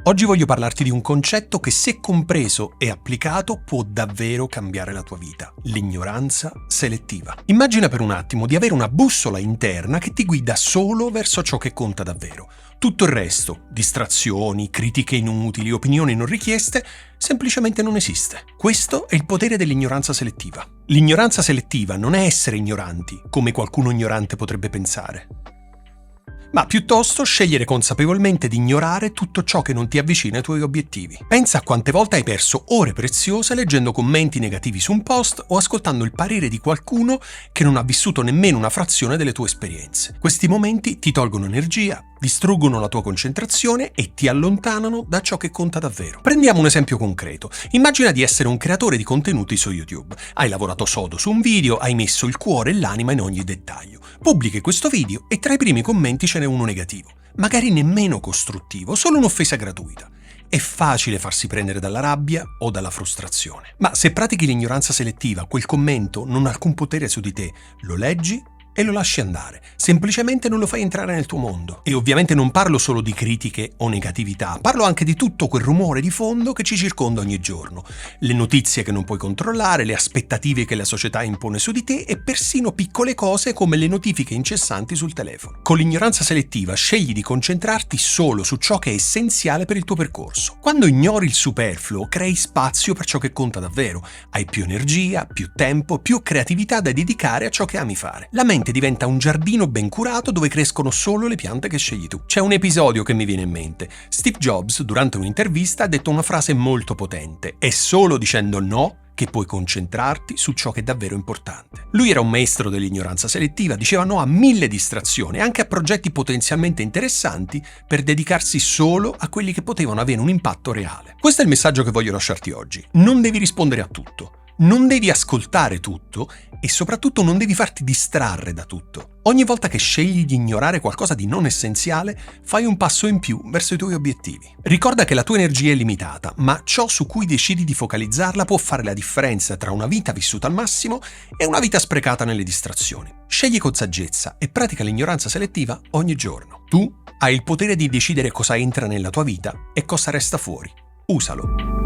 Oggi voglio parlarti di un concetto che, se compreso e applicato, può davvero cambiare la tua vita: l'ignoranza selettiva. Immagina per un attimo di avere una bussola interna che ti guida solo verso ciò che conta davvero. Tutto il resto, distrazioni, critiche inutili, opinioni non richieste, semplicemente non esiste. Questo è il potere dell'ignoranza selettiva. L'ignoranza selettiva non è essere ignoranti, come qualcuno ignorante potrebbe pensare, ma piuttosto scegliere consapevolmente di ignorare tutto ciò che non ti avvicina ai tuoi obiettivi. Pensa a quante volte hai perso ore preziose leggendo commenti negativi su un post o ascoltando il parere di qualcuno che non ha vissuto nemmeno una frazione delle tue esperienze. Questi momenti ti tolgono energia, distruggono la tua concentrazione e ti allontanano da ciò che conta davvero. Prendiamo un esempio concreto. Immagina di essere un creatore di contenuti su YouTube. Hai lavorato sodo su un video, hai messo il cuore e l'anima in ogni dettaglio. Pubblichi questo video e tra i primi commenti ce n'è uno negativo, magari nemmeno costruttivo, solo un'offesa gratuita. È facile farsi prendere dalla rabbia o dalla frustrazione. Ma se pratichi l'ignoranza selettiva, quel commento non ha alcun potere su di te. Lo leggi e lo lasci andare. Semplicemente non lo fai entrare nel tuo mondo. E ovviamente non parlo solo di critiche o negatività, parlo anche di tutto quel rumore di fondo che ci circonda ogni giorno. Le notizie che non puoi controllare, le aspettative che la società impone su di te e persino piccole cose come le notifiche incessanti sul telefono. Con l'ignoranza selettiva scegli di concentrarti solo su ciò che è essenziale per il tuo percorso. Quando ignori il superfluo, crei spazio per ciò che conta davvero. Hai più energia, più tempo, più creatività da dedicare a ciò che ami fare. La mente diventa un giardino ben curato dove crescono solo le piante che scegli tu. C'è un episodio che mi viene in mente. Steve Jobs, durante un'intervista, ha detto una frase molto potente: è solo dicendo no che puoi concentrarti su ciò che è davvero importante. Lui era un maestro dell'ignoranza selettiva, diceva no a 1000 distrazioni, anche a progetti potenzialmente interessanti, per dedicarsi solo a quelli che potevano avere un impatto reale. Questo è il messaggio che voglio lasciarti oggi. Non devi rispondere a tutto. Non devi ascoltare tutto e soprattutto non devi farti distrarre da tutto. Ogni volta che scegli di ignorare qualcosa di non essenziale, fai un passo in più verso i tuoi obiettivi. Ricorda che la tua energia è limitata, ma ciò su cui decidi di focalizzarla può fare la differenza tra una vita vissuta al massimo e una vita sprecata nelle distrazioni. Scegli con saggezza e pratica l'ignoranza selettiva ogni giorno. Tu hai il potere di decidere cosa entra nella tua vita e cosa resta fuori. Usalo.